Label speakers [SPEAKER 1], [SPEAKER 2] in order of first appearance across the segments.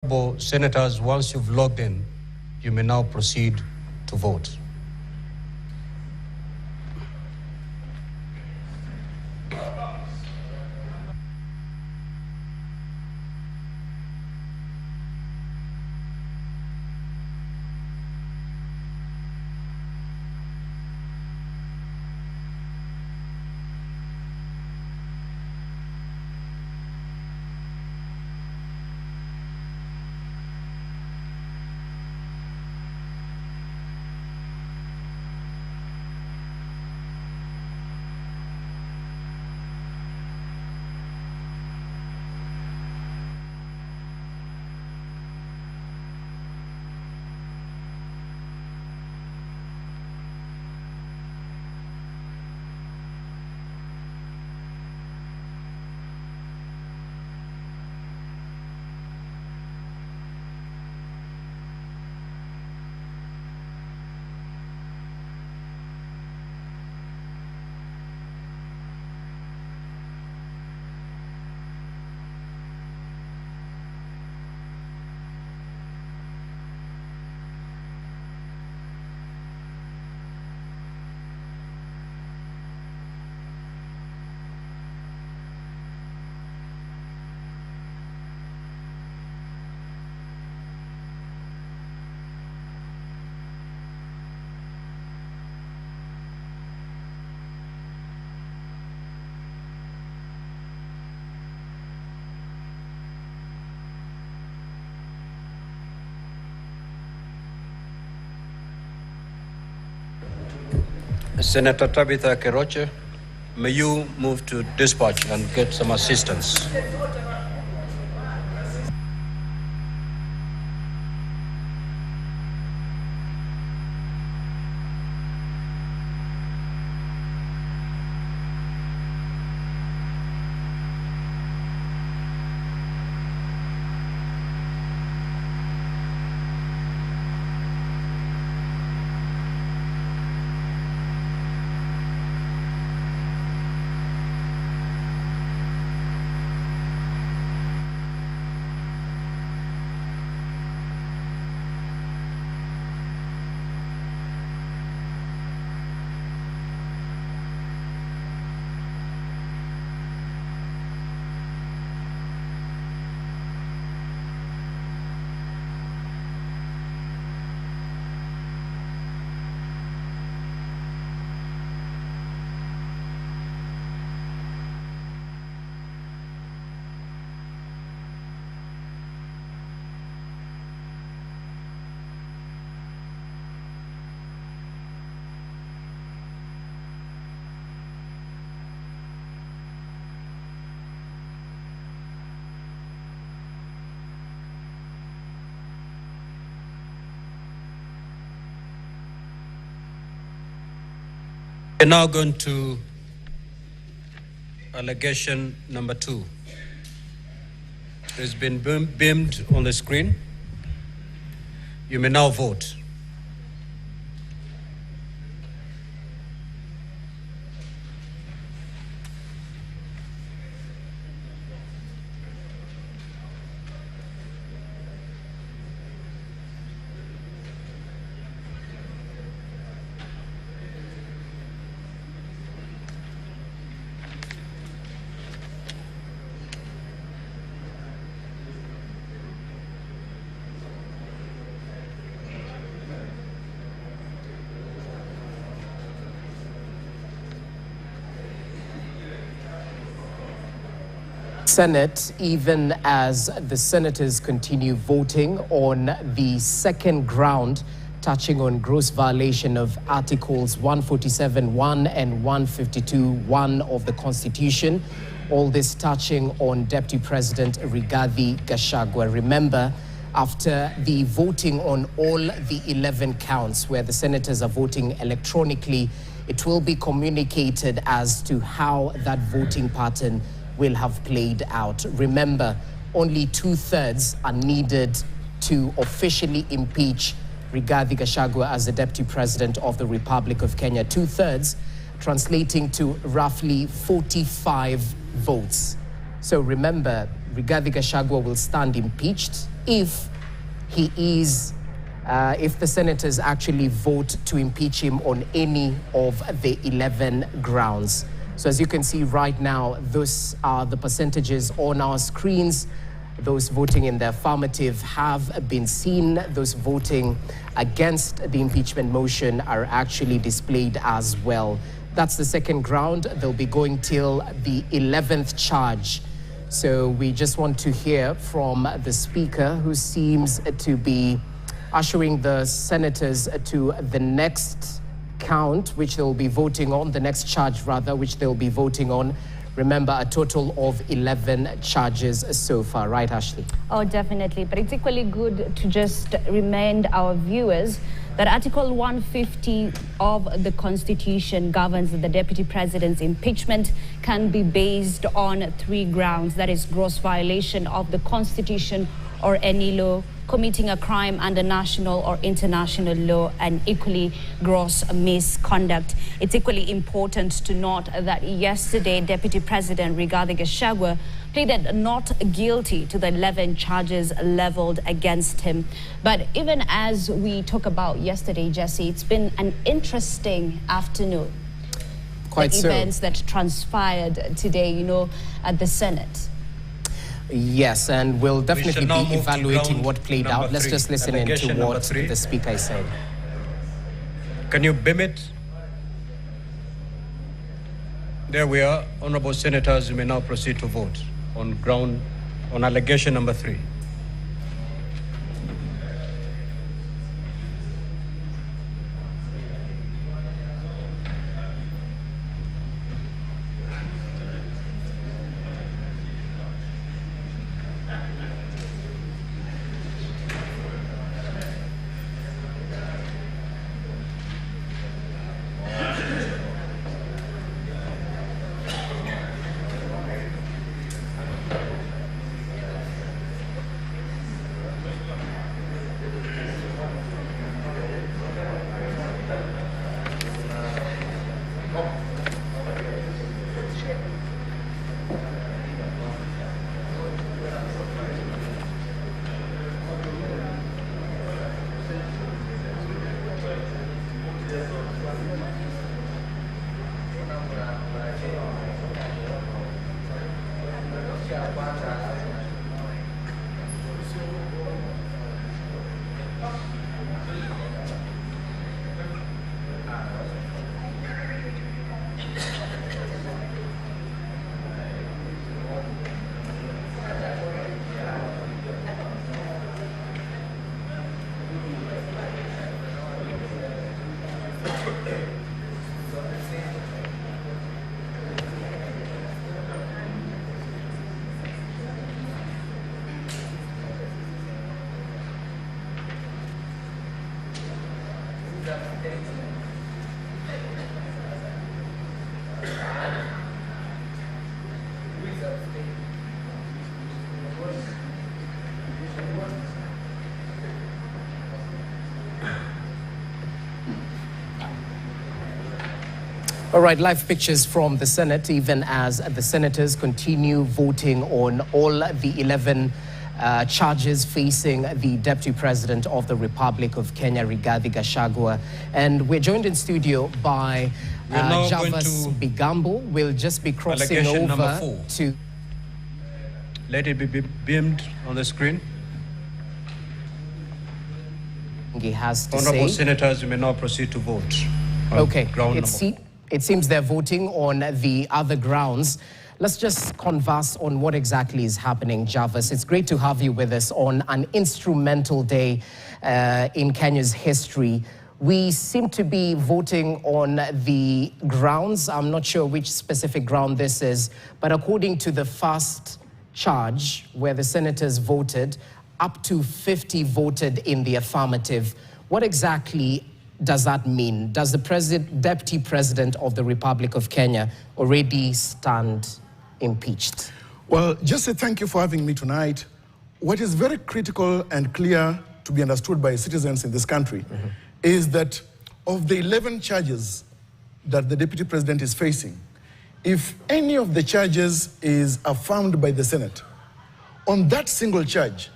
[SPEAKER 1] Senators, once you've logged in, you may now proceed to vote. Senator Tabitha Keroche, may you move to dispatch and get some assistance. We're now going to allegation number 2. It's been beamed on the screen. You may now vote.
[SPEAKER 2] Senate, even as the senators continue voting on the second ground touching on gross violation of Articles 147(1) and 152(1) of the Constitution, all this touching on Deputy President Rigathi Gachagua. Remember, after the voting on all the 11 counts where the senators are voting electronically, it will be communicated as to how that voting pattern will have played out. Remember, only 2/3 are needed to officially impeach Rigathi Gachagua as the Deputy President of the Republic of Kenya. 2/3 translating to roughly 45 votes. So remember, Rigathi Gachagua will stand impeached if if the senators actually vote to impeach him on any of the 11 grounds. So as you can see right now, those are the percentages on our screens. Those voting in the affirmative have been seen. Those voting against the impeachment motion are actually displayed as well. That's the second ground. They'll be going till the 11th charge. So we just want to hear from the speaker, who seems to be ushering the senators to the next count, which they'll be voting on, the next charge rather, which they'll be voting on. Remember, a total of 11 charges so far, right, Ashley?
[SPEAKER 3] Oh, definitely. But it's equally good to just remind our viewers that Article 150 of the Constitution governs that the Deputy President's impeachment can be based on 3 grounds. That is, gross violation of the Constitution or any law, committing a crime under national or international law, and equally gross misconduct. It's equally important to note that yesterday, Deputy President Rigathi Gachagua pleaded not guilty to the 11 charges leveled against him. But even as we talk about yesterday, Jesse, it's been an interesting afternoon.
[SPEAKER 2] Quite so.
[SPEAKER 3] The events that transpired today, you know, at the Senate.
[SPEAKER 2] Yes, and we'll definitely be evaluating what played out. Let's
[SPEAKER 1] 3.
[SPEAKER 2] just listen in to what the speaker is saying.
[SPEAKER 1] Can you beam it? There we are. Honorable Senators, you may now proceed to vote on allegation number 3.
[SPEAKER 2] All right, live pictures from the Senate, even as the senators continue voting on all the 11 charges facing the Deputy President of the Republic of Kenya, Rigathi Gachagua. And we're joined in studio by Javas Bigambo. We'll just be crossing over to...
[SPEAKER 1] Let it be beamed on the screen.
[SPEAKER 2] He has to
[SPEAKER 1] Honorable
[SPEAKER 2] say.
[SPEAKER 1] Senators, you may now proceed to vote.
[SPEAKER 2] Okay, it seems they're voting on the other grounds. Let's just converse on what exactly is happening, Javas. It's great to have you with us on an instrumental day in Kenya's history. We seem to be voting on the grounds. I'm not sure which specific ground this is, but according to the first charge, where the senators voted, up to 50 voted in the affirmative. What exactly does that mean? Does the Deputy President of the Republic of Kenya already stand impeached?
[SPEAKER 4] Well, just say thank you for having me tonight. What is very critical and clear to be understood by citizens in this country is that of the 11 charges that the Deputy President is facing, if any of the charges is affirmed by the Senate, on that single charge,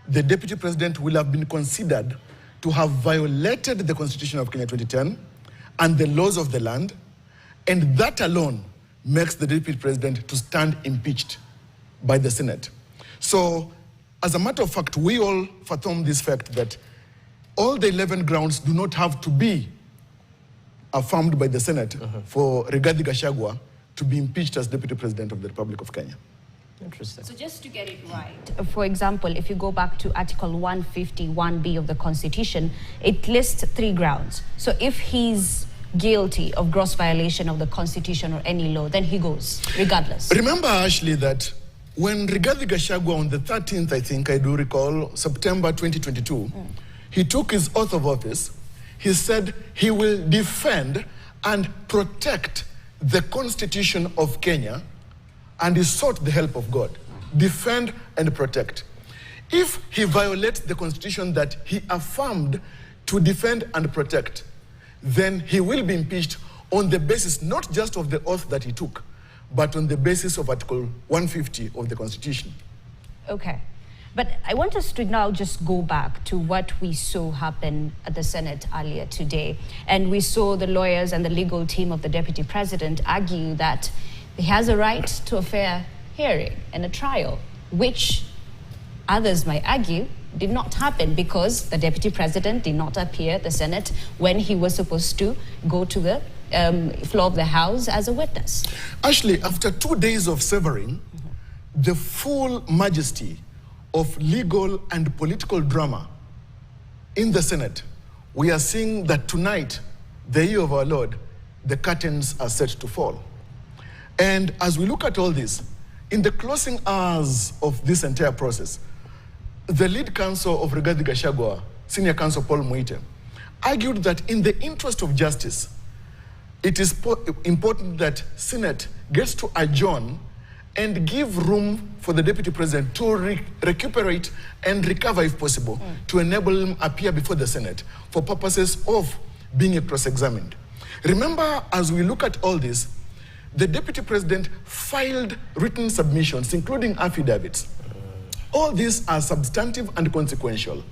[SPEAKER 4] the deputy president will have been considered to have violated the Constitution of Kenya 2010 and the laws of the land, and that alone makes the deputy president to stand impeached by the Senate. So, as a matter of fact, we all fathom this fact that all the 11 grounds do not have to be affirmed by the Senate for Rigathi Gachagua to be impeached as deputy president of the Republic of Kenya.
[SPEAKER 2] Interesting.
[SPEAKER 3] So just to get it right, for example, if you go back to Article 151B of the Constitution, it lists 3 grounds. So if he's guilty of gross violation of the Constitution or any law, then he goes, regardless.
[SPEAKER 4] Remember, Ashley, that when Rigathi Gachagua on the 13th, I think I do recall, September 2022, he took his oath of office. He said he will defend and protect the Constitution of Kenya, and he sought the help of God. Defend and protect. If he violates the Constitution that he affirmed to defend and protect, then he will be impeached on the basis not just of the oath that he took, but on the basis of Article 150 of the Constitution.
[SPEAKER 3] Okay. But I want us to now just go back to what we saw happen at the Senate earlier today. And we saw the lawyers and the legal team of the Deputy President argue that he has a right to a fair hearing and a trial, which others might argue did not happen because the Deputy President did not appear at the Senate when he was supposed to go to the floor of the House as a witness.
[SPEAKER 4] Ashley, after 2 days of severing, the full majesty of legal and political drama in the Senate, we are seeing that tonight, the year of our Lord, the curtains are set to fall. And as we look at all this, in the closing hours of this entire process, the lead counsel of Rigathi Gachagua, Senior Counsel Paul Muite, argued that in the interest of justice, it is important that Senate gets to adjourn and give room for the Deputy President to recuperate and recover if possible, to enable him appear before the Senate for purposes of being cross-examined. Remember, as we look at all this, the Deputy President filed written submissions, including affidavits. All these are substantive and consequential.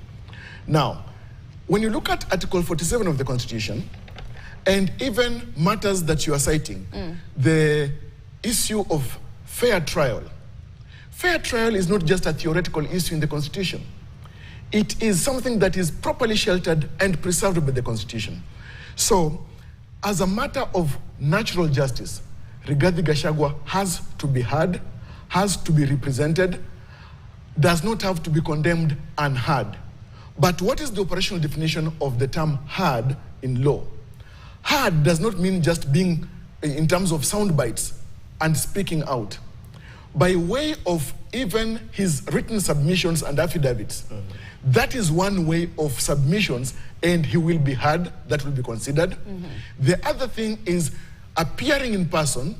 [SPEAKER 4] Now, when you look at Article 47 of the Constitution, and even matters that you are citing, the issue of fair trial. Fair trial is not just a theoretical issue in the Constitution. It is something that is properly sheltered and preserved by the Constitution. So, as a matter of natural justice, Rigathi Gachagua has to be heard, has to be represented, does not have to be condemned unheard. But what is the operational definition of the term heard in law? Heard does not mean just being in terms of sound bites and speaking out. By way of even his written submissions and affidavits, that is one way of submissions, and he will be heard, that will be considered. The other thing is appearing in person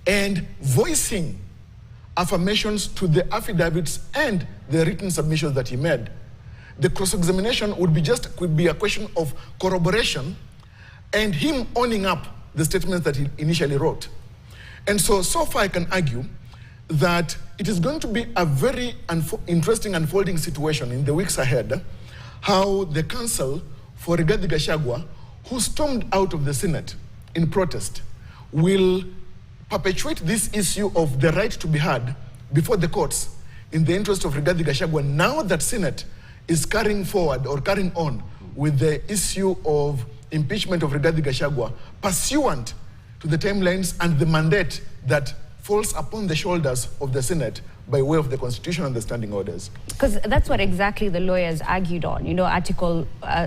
[SPEAKER 4] and voicing affirmations to the affidavits and the written submissions that he made. The cross-examination could be a question of corroboration and him owning up the statements that he initially wrote. And so far I can argue that it is going to be a very interesting unfolding situation in the weeks ahead, how the counsel for Rigathi Gachagua, who stormed out of the Senate in protest, will perpetuate this issue of the right to be heard before the courts in the interest of Rigathi Gachagua, now that Senate is carrying forward or carrying on with the issue of impeachment of Rigathi Gachagua pursuant to the timelines and the mandate that falls upon the shoulders of the Senate by way of the Constitution and the standing orders.
[SPEAKER 3] Because that's what exactly the lawyers argued on, you know,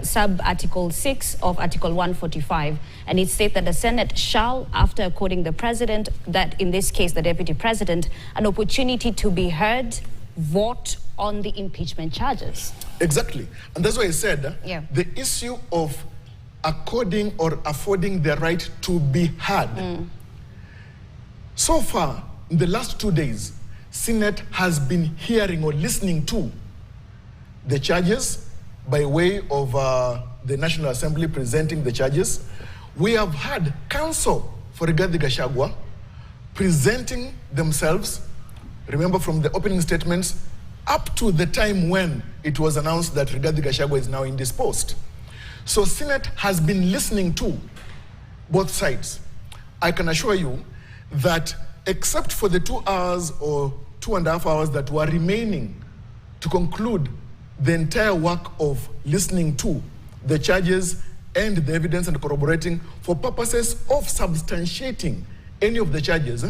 [SPEAKER 3] sub-article 6 of Article 145, and it states that the Senate shall, after according the President, that in this case the Deputy President, an opportunity to be heard, vote on the impeachment charges.
[SPEAKER 4] Exactly, and that's why I said the issue of according or affording the right to be heard. So far, in the last 2 days, Senate has been hearing or listening to the charges by way of the National Assembly presenting the charges. We have had counsel for Rigathi Gachagua presenting themselves. Remember from the opening statements, up to the time when it was announced that Rigathi Gachagua is now indisposed. So Senate has been listening to both sides. I can assure you that except for the 2 hours or 2.5 hours that were remaining to conclude the entire work of listening to the charges and the evidence and corroborating for purposes of substantiating any of the charges,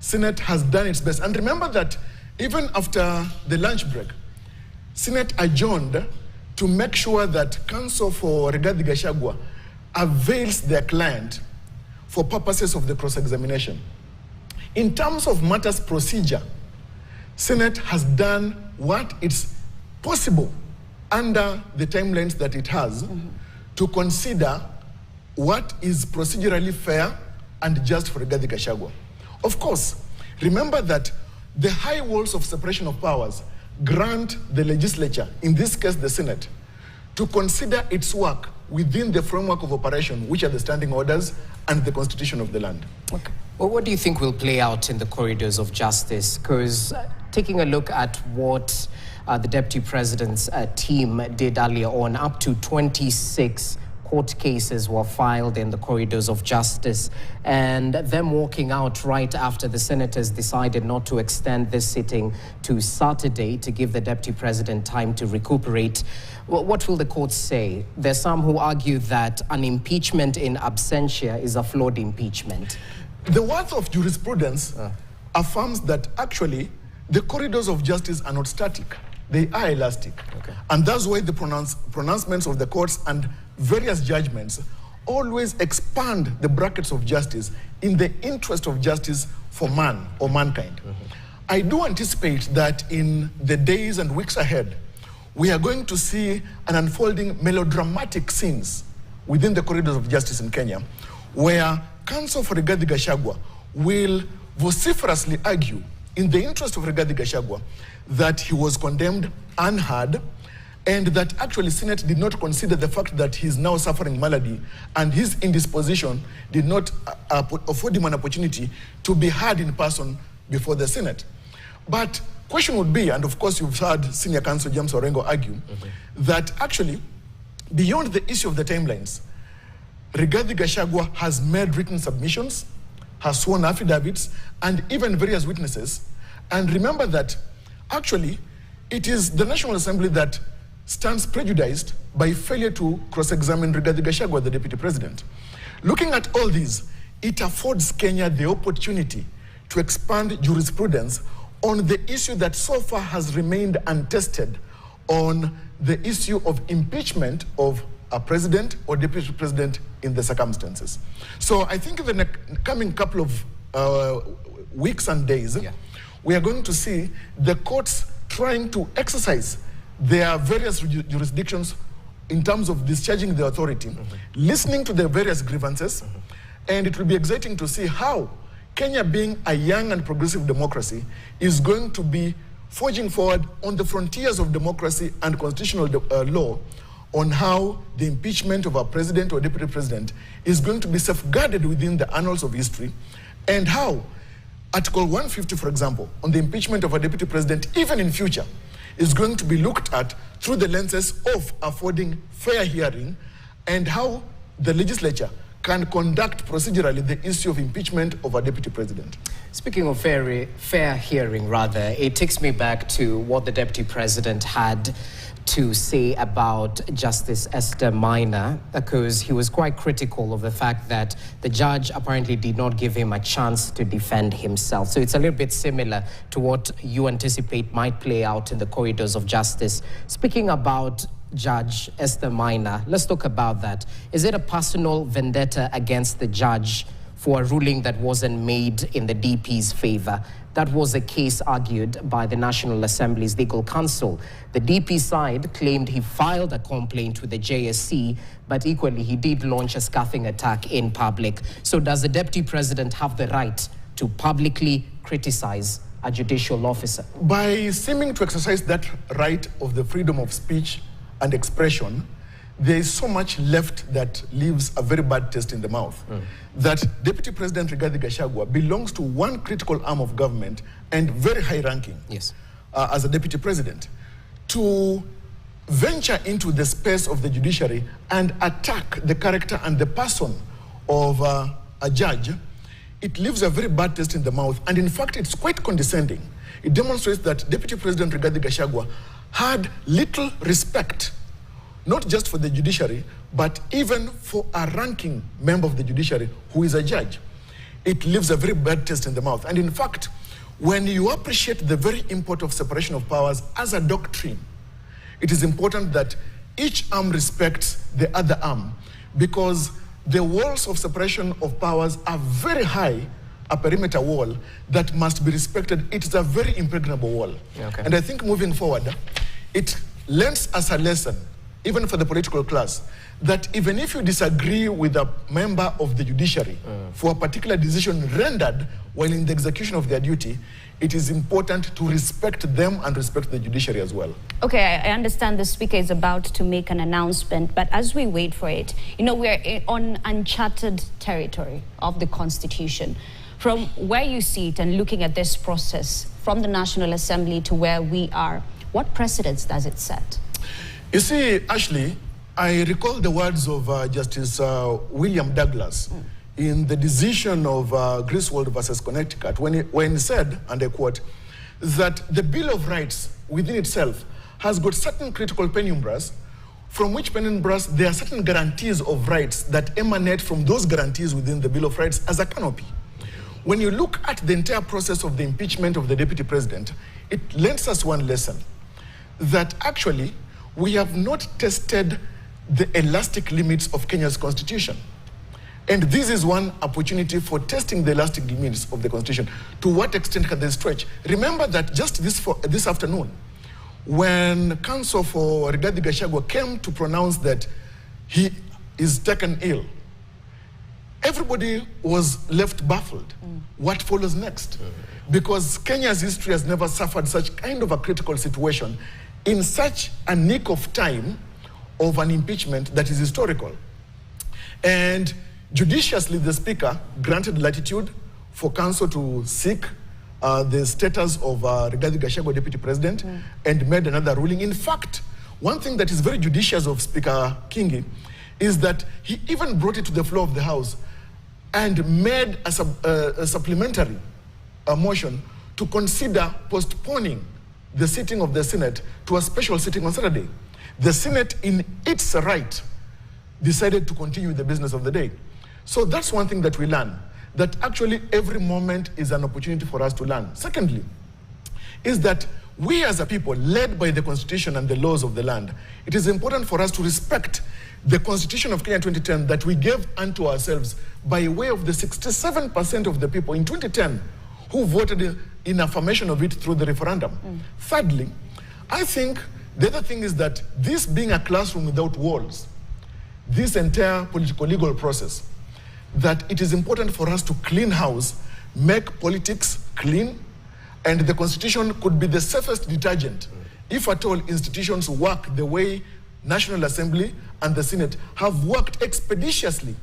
[SPEAKER 4] Senate has done its best. And remember that even after the lunch break, Senate adjourned to make sure that counsel for Rigathi Gachagua avails their client for purposes of the cross-examination. In terms of matters procedure, Senate has done what is possible under the timelines that it has to consider what is procedurally fair and just for Rigathi Gachagua. Of course, remember that the high walls of separation of powers grant the legislature, in this case the Senate, to consider its work within the framework of operation, which are the standing orders and the constitution of the land.
[SPEAKER 2] Okay. Well, what do you think will play out in the corridors of justice? Because taking a look at what the Deputy President's team did earlier on, up to 26 court cases were filed in the corridors of justice, and them walking out right after the senators decided not to extend this sitting to Saturday to give the Deputy President time to recuperate. Well, what will the courts say? There's some who argue that an impeachment in absentia is a flawed impeachment.
[SPEAKER 4] The worth of jurisprudence affirms that actually the corridors of justice are not static. They are elastic. Okay. And that's why the pronouncements of the courts and various judgments always expand the brackets of justice in the interest of justice for man or mankind. I do anticipate that in the days and weeks ahead, we are going to see an unfolding melodramatic scenes within the corridors of justice in Kenya, where counsel for Rigathi Gachagua will vociferously argue in the interest of Rigathi Gachagua that he was condemned unheard, and that actually Senate did not consider the fact that he is now suffering malady and his indisposition did not afford him an opportunity to be heard in person before the Senate. But question would be, and of course you've heard Senior Counsel James Orengo argue, that actually beyond the issue of the timelines, Rigathi Gachagua has made written submissions, has sworn affidavits, and even various witnesses. And remember that actually it is the National Assembly that stands prejudiced by failure to cross-examine Rigathi Gachagua, the Deputy President. Looking at all these, it affords Kenya the opportunity to expand jurisprudence on the issue that so far has remained untested, on the issue of impeachment of a president or deputy president in the circumstances. So I think in the coming couple of weeks and days, we are going to see the courts trying to exercise their various jurisdictions in terms of discharging the authority, listening to the various grievances, and it will be exciting to see how Kenya, being a young and progressive democracy, is going to be forging forward on the frontiers of democracy and constitutional law on how the impeachment of a president or deputy president is going to be safeguarded within the annals of history, and how Article 150, for example, on the impeachment of a deputy president, even in future, is going to be looked at through the lenses of affording fair hearing, and how the legislature can conduct procedurally the issue of impeachment of a deputy president.
[SPEAKER 2] Speaking of fair hearing, rather, it takes me back to what the Deputy President had to say about Justice Esther Minor, because he was quite critical of the fact that the judge apparently did not give him a chance to defend himself. So it's a little bit similar to what you anticipate might play out in the corridors of justice. Speaking about Judge Esther Minor, let's talk about that. Is it a personal vendetta against the judge for a ruling that wasn't made in the DP's favor? That was a case argued by the National Assembly's legal counsel. The DP side claimed he filed a complaint with the JSC, but equally he did launch a scathing attack in public. So does the Deputy President have the right to publicly criticize a judicial officer?
[SPEAKER 4] By seeming to exercise that right of the freedom of speech and expression, there is so much left that leaves a very bad taste in the mouth. That Deputy President Rigathi Gachagua belongs to one critical arm of government and very high ranking.
[SPEAKER 2] Yes.
[SPEAKER 4] as a deputy president, to venture into the space of the judiciary and attack the character and the person of a judge, it leaves a very bad taste in the mouth. And in fact, it's quite condescending. It demonstrates that Deputy President Rigathi Gachagua had little respect, not just for the judiciary, but even for a ranking member of the judiciary who is a judge. It leaves a very bad taste in the mouth. And in fact, when you appreciate the very import of separation of powers as a doctrine, it is important that each arm respects the other arm, because the walls of separation of powers are very high, a perimeter wall that must be respected. It is a very impregnable wall. Okay. And I think moving forward, it lends us a lesson, even for the political class, that even if you disagree with a member of the judiciary for a particular decision rendered while in the execution of their duty, it is important to respect them and respect the judiciary as well.
[SPEAKER 3] Okay, I understand the speaker is about to make an announcement, but as we wait for it, you know, we're on uncharted territory of the Constitution. From where you see it and looking at this process from the National Assembly to where we are, what precedents does it set?
[SPEAKER 4] You see, Ashley, I recall the words of Justice William Douglas in the decision of Griswold versus Connecticut, when he said, and I quote, that the Bill of Rights within itself has got certain critical penumbras, from which penumbras there are certain guarantees of rights that emanate from those guarantees within the Bill of Rights as a canopy. When you look at the entire process of the impeachment of the deputy president, it lends us one lesson, that actually we have not tested the elastic limits of Kenya's constitution. And this is one opportunity for testing the elastic limits of the constitution. To what extent can they stretch? Remember that just this afternoon, when counsel for Rigathi Gachagua came to pronounce that he is taken ill, everybody was left baffled. What follows next? Because Kenya's history has never suffered such kind of a critical situation in such a nick of time of an impeachment that is historical. And judiciously, the speaker granted latitude for counsel to seek the status of Rigathi Gachagua deputy president and made another ruling. In fact, one thing that is very judicious of Speaker Kingi is that he even brought it to the floor of the House and made a supplementary motion to consider postponing the sitting of the Senate to a special sitting on Saturday. The Senate, in its right, decided to continue with the business of the day. So that's one thing that we learn, that actually every moment is an opportunity for us to learn. Secondly, is that we as a people, led by the Constitution and the laws of the land, it is important for us to respect the Constitution of Kenya 2010 that we gave unto ourselves by way of the 67% of the people in 2010 who voted in affirmation of it through the referendum. Thirdly, I think the other thing is that this being a classroom without walls, this entire political legal process, that it is important for us to clean house, make politics clean, and the Constitution could be the safest detergent if at all institutions work the way National Assembly and the Senate have worked expeditiously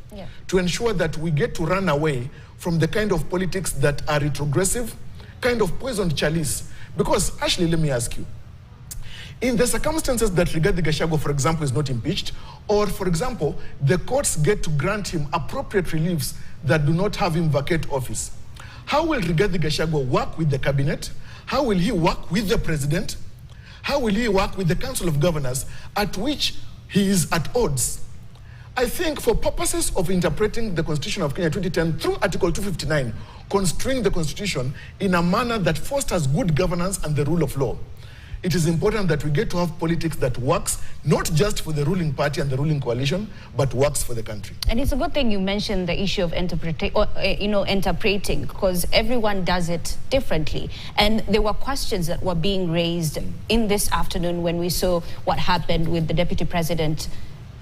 [SPEAKER 4] to ensure that we get to run away from the kind of politics that are retrogressive, kind of poisoned chalice. Because, Ashley, let me ask you, in the circumstances that Rigathi Gachagua, for example, is not impeached, or, for example, the courts get to grant him appropriate reliefs that do not have him vacate office, how will Rigathi Gachagua work with the cabinet? How will he work with the president? How will he work with the Council of Governors at which he is at odds? I think for purposes of interpreting the Constitution of Kenya 2010 through Article 259, construing the Constitution in a manner that fosters good governance and the rule of law, it is important that we get to have politics that works, not just for the ruling party and the ruling coalition, but works for the country. And
[SPEAKER 3] it's a good thing you mentioned the issue of interpreting, because everyone does it differently. And there were questions that were being raised in this afternoon when we saw what happened with the deputy president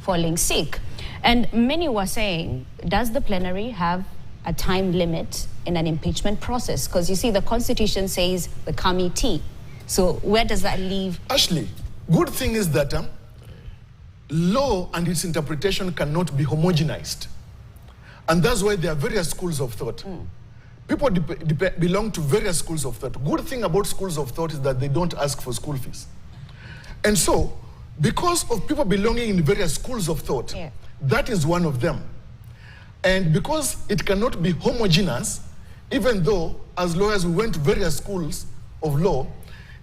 [SPEAKER 3] falling sick. And many were saying, does the plenary have a time limit in an impeachment process? Because you see, the Constitution says the committee. So where does that leave?
[SPEAKER 4] Ashley, good thing is that law and its interpretation cannot be homogenized. And that's why there are various schools of thought. people belong to various schools of thought. Good thing about schools of thought is that they don't ask for school fees. And so, because of people belonging in various schools of thought, that is one of them. And because it cannot be homogeneous, even though as lawyers we went to various schools of law,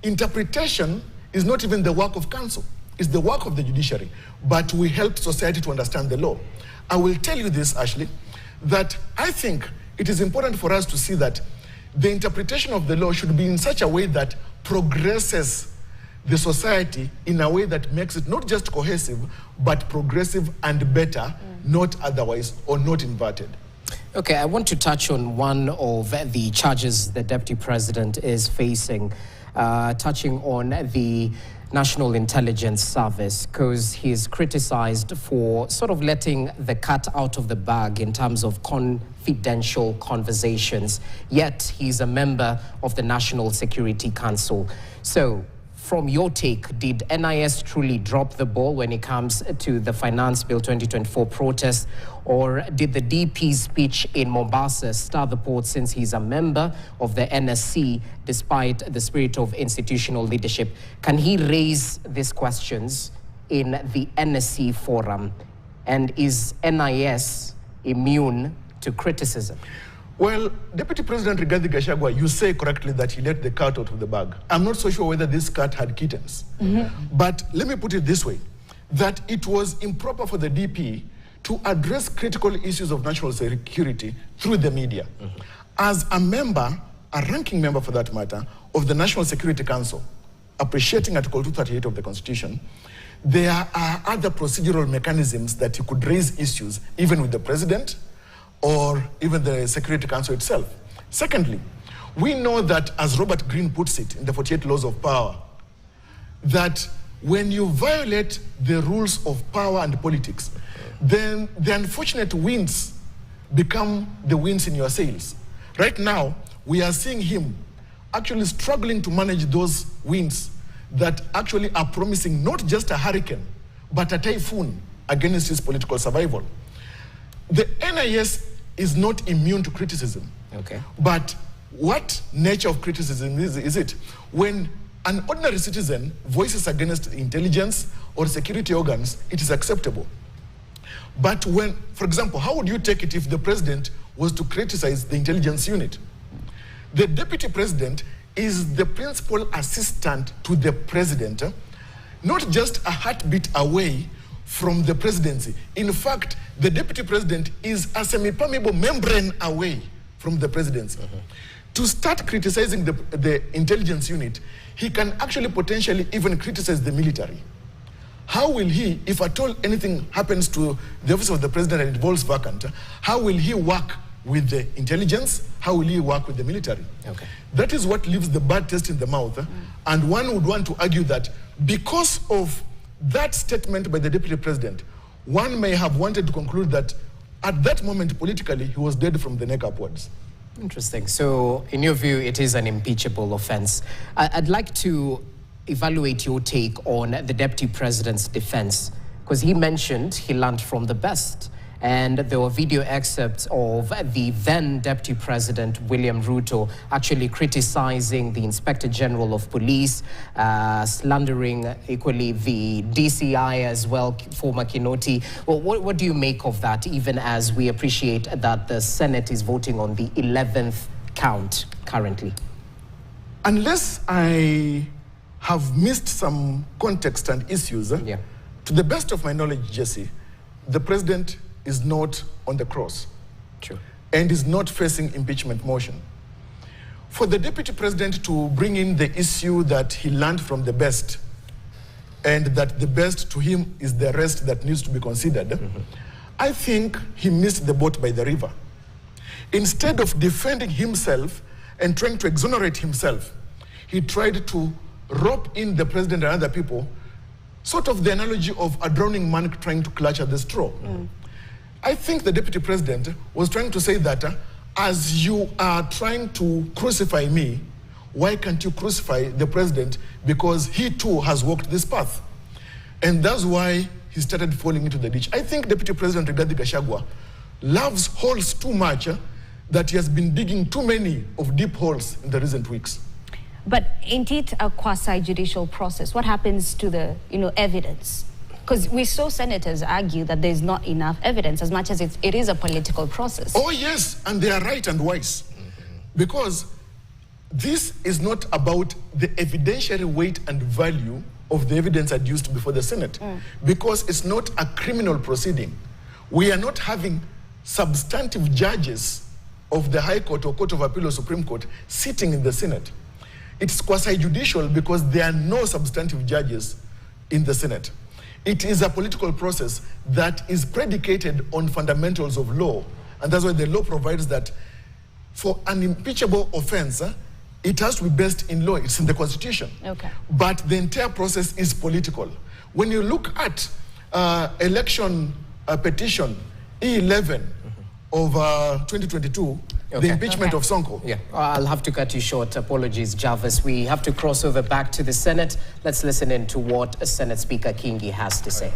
[SPEAKER 4] interpretation is not even the work of counsel. It's the work of the judiciary. But we help society to understand the law. I will tell you this, Ashley, that I think it is important for us to see that the interpretation of the law should be in such a way that progresses the society in a way that makes it not just cohesive, but progressive and better, not otherwise, or not inverted.
[SPEAKER 2] Okay, I want to touch on one of the charges the Deputy President is facing, touching on the National Intelligence Service, because he's criticized for sort of letting the cat out of the bag in terms of confidential conversations, yet he's a member of the National Security Council. So, from your take, did NIS truly drop the ball when it comes to the Finance Bill 2024 protest, or did the DP's speech in Mombasa stir the pot since he's a member of the NSC despite the spirit of institutional leadership? Can he raise these questions in the NSC forum? And is NIS immune to criticism?
[SPEAKER 4] Well, Deputy President Rigathi Gachagua, you say correctly that he let the cat out of the bag. I'm not so sure whether this cat had kittens. But let me put it this way, that it was improper for the DP to address critical issues of national security through the media. As a member, a ranking member for that matter, of the National Security Council, appreciating Article 238 of the Constitution, there are other procedural mechanisms that you could raise issues, even with the President, or even the Security Council itself. Secondly, we know that, as Robert Greene puts it in the 48 Laws of Power, that when you violate the rules of power and politics, then the unfortunate winds become the winds in your sails. Right now, we are seeing him actually struggling to manage those winds that actually are promising not just a hurricane, but a typhoon against his political survival. The NIS is not immune to criticism.
[SPEAKER 2] Okay.
[SPEAKER 4] But what nature of criticism is it? When an ordinary citizen voices against intelligence or security organs, it is acceptable. But when, for example, how would you take it if the president was to criticize the intelligence unit? The deputy president is the principal assistant to the president, not just a heartbeat away from the presidency. In fact, the deputy president is a semi-permeable membrane away from the presidency. To start criticizing the intelligence unit, he can actually potentially even criticize the military. How will he, if at all anything happens to the office of the president and it involves vacant, how will he work with the intelligence? How will he work with the military?
[SPEAKER 2] Okay.
[SPEAKER 4] That is what leaves the bad taste in the mouth. And one would want to argue that because of that statement by the deputy president, one may have wanted to conclude that at that moment politically he was dead from the neck upwards.
[SPEAKER 2] Interesting. So in your view, it is an impeachable offense. I'd like to evaluate your take on the deputy president's defense, because he mentioned he learned from the best. And there were video excerpts of the then Deputy President, William Ruto, actually criticizing the Inspector General of Police, slandering equally the DCI as well, former Kinoti. Well, what do you make of that, even as we appreciate that the Senate is voting on the 11th count currently?
[SPEAKER 4] Unless I have missed some context and issues, to the best of my knowledge, Jesse, the president is not on the cross.
[SPEAKER 2] True.
[SPEAKER 4] And is not facing impeachment motion. For the deputy president to bring in the issue that he learned from the best, and that the best to him is the rest that needs to be considered, I think he missed the boat by the river. Instead of defending himself and trying to exonerate himself, he tried to rope in the president and other people, sort of the analogy of a drowning man trying to clutch at the straw. I think the deputy president was trying to say that as you are trying to crucify me, why can't you crucify the president? Because he too has walked this path. And that's why he started falling into the ditch. I think Deputy President Rigathi Gachagua loves holes too much that he has been digging too many of deep holes in the recent weeks.
[SPEAKER 3] But ain't it a quasi-judicial process? What happens to the, evidence? Because we saw senators argue that there's not enough evidence as much as it is a political process.
[SPEAKER 4] Oh yes, and they are right and wise. Because this is not about the evidentiary weight and value of the evidence adduced before the Senate. Because it's not a criminal proceeding. We are not having substantive judges of the High Court or Court of Appeal or Supreme Court sitting in the Senate. It's quasi-judicial because there are no substantive judges in the Senate. It is a political process that is predicated on fundamentals of law. And that's why the law provides that for an impeachable offense, it has to be based in law. It's in the Constitution.
[SPEAKER 3] Okay.
[SPEAKER 4] But the entire process is political. When you look at election petition E11 of 2022, the impeachment of Sonko.
[SPEAKER 2] Yeah, I'll have to cut you short. Apologies, Jarvis. We have to cross over back to the Senate. Let's listen in to what Senate Speaker Kingi has to say.